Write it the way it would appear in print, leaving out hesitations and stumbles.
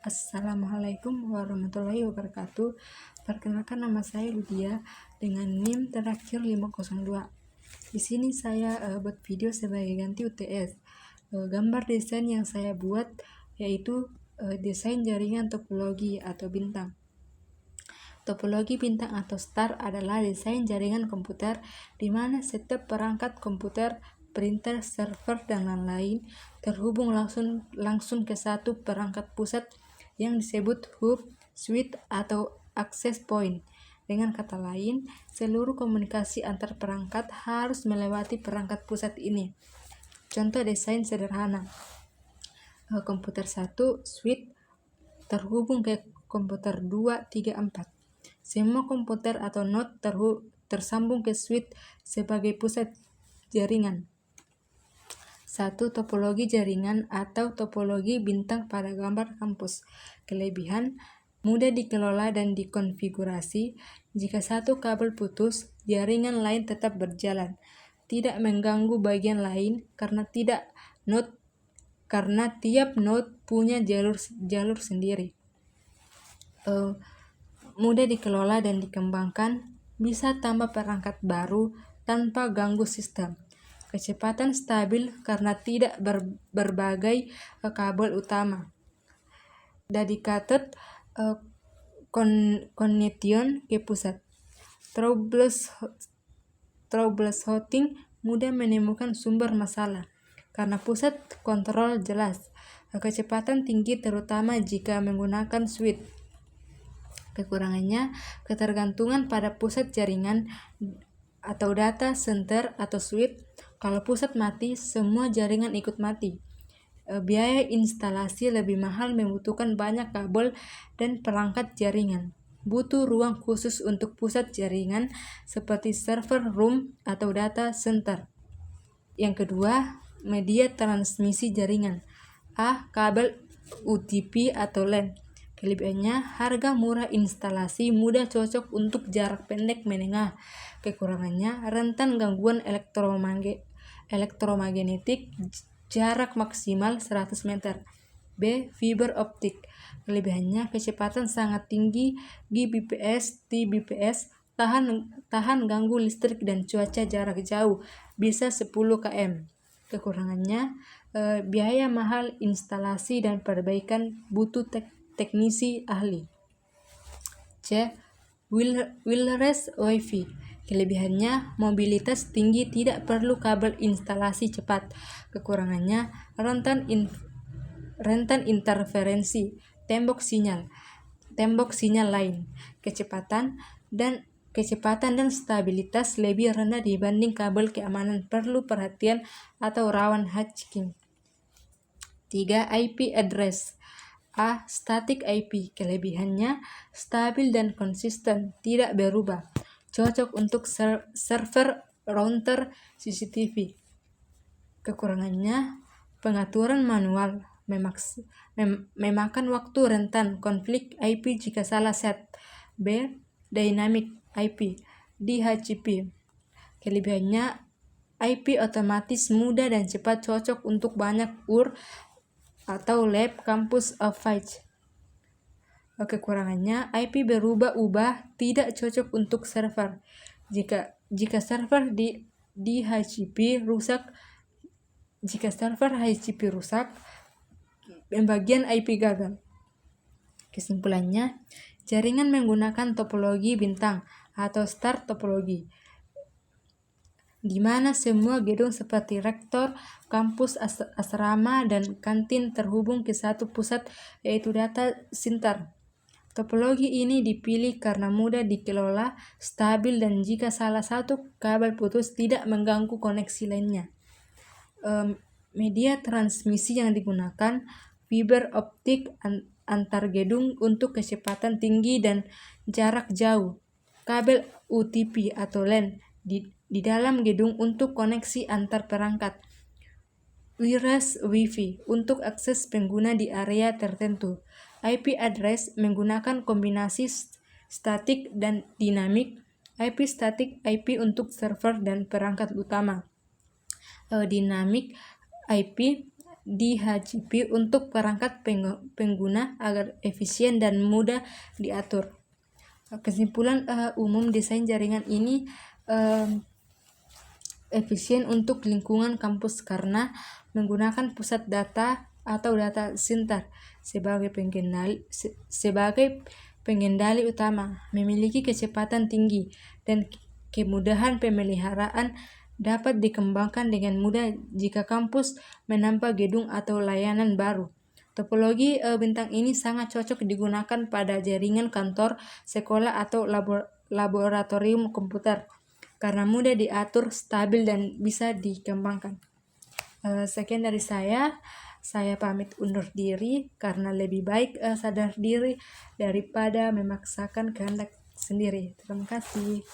Assalamualaikum warahmatullahi wabarakatuh. Perkenalkan, nama saya Lydia dengan NIM terakhir 502. Di sini saya buat video sebagai ganti UTS. Gambar desain yang saya buat yaitu desain jaringan topologi atau bintang. Topologi bintang atau star adalah desain jaringan komputer di mana setiap perangkat komputer, printer, server, dan lain-lain terhubung langsung ke satu perangkat pusat yang disebut hub, switch, atau access point. Dengan kata lain, seluruh komunikasi antar perangkat harus melewati perangkat pusat ini. Contoh desain sederhana. Komputer 1, switch, terhubung ke komputer 2, 3, 4. Semua komputer atau node tersambung ke switch sebagai pusat jaringan. 1. Topologi jaringan atau topologi bintang pada gambar kampus. Kelebihan: mudah dikelola dan dikonfigurasi. Jika satu kabel putus, jaringan lain tetap berjalan. Tidak mengganggu bagian lain karena tiap node punya jalur sendiri. Mudah dikelola dan dikembangkan. Bisa tambah perangkat baru tanpa ganggu sistem. Kecepatan stabil karena tidak berbagai kabel utama. Dedicated connection ke pusat. Troubleshooting, mudah menemukan sumber masalah karena pusat kontrol jelas. Kecepatan tinggi terutama jika menggunakan switch. Kekurangannya, ketergantungan pada pusat jaringan atau data center atau switch. Kalau pusat mati, semua jaringan ikut mati. Biaya instalasi lebih mahal, membutuhkan banyak kabel dan perangkat jaringan. Butuh ruang khusus untuk pusat jaringan seperti server room atau data center. Yang kedua, media transmisi jaringan. Kabel UTP atau LAN. Kelebihannya, harga murah, instalasi mudah, cocok untuk jarak pendek menengah. Kekurangannya, rentan gangguan elektromagnetik, jarak maksimal 100 meter. Fiber optik. Kelebihannya, kecepatan sangat tinggi, Gbps, Tbps, tahan ganggu listrik dan cuaca jarak jauh, bisa 10 km. Kekurangannya, biaya mahal, instalasi dan perbaikan butuh teknisi ahli. Wireless Wi-Fi. Kelebihannya, mobilitas tinggi, tidak perlu kabel, instalasi cepat. Kekurangannya, rentan interferensi tembok sinyal lain. Kecepatan dan stabilitas lebih rendah dibanding kabel keamanan, perlu perhatian atau rawan hacking. 3. IP address. Static IP. Kelebihannya, stabil dan konsisten, tidak berubah. Cocok untuk server, router, CCTV. Kekurangannya, pengaturan manual, memakan waktu, rentan konflik IP jika salah set. Dynamic IP, DHCP. Kelebihannya, IP otomatis, mudah dan cepat, cocok untuk banyak atau lab, kampus, office. Kekurangannya, IP berubah-ubah, tidak cocok untuk server. Jika server DHCP rusak, pembagian IP gagal. Kesimpulannya, jaringan menggunakan topologi bintang atau star topologi, di mana semua gedung seperti rektor, kampus, asrama, dan kantin terhubung ke satu pusat, yaitu data center. Topologi ini dipilih karena mudah dikelola, stabil, dan jika salah satu kabel putus tidak mengganggu koneksi lainnya. Media transmisi yang digunakan, fiber optik antar gedung untuk kecepatan tinggi dan jarak jauh. Kabel UTP atau LAN di dalam gedung untuk koneksi antar perangkat. Wireless Wi-Fi untuk akses pengguna di area tertentu. IP address menggunakan kombinasi statik dan dinamik. IP statik, IP untuk server dan perangkat utama. Dynamic IP DHCP untuk perangkat pengguna agar efisien dan mudah diatur. Kesimpulan umum, desain jaringan ini efisien untuk lingkungan kampus karena menggunakan pusat data atau data center sebagai pengendali utama, memiliki kecepatan tinggi, dan kemudahan pemeliharaan dapat dikembangkan dengan mudah jika kampus menambah gedung atau layanan baru. Topologi bintang ini sangat cocok digunakan pada jaringan kantor, sekolah, atau laboratorium komputer karena mudah diatur, stabil, dan bisa dikembangkan. Sekian dari saya pamit undur diri karena lebih baik sadar diri daripada memaksakan kehendak sendiri. Terima kasih.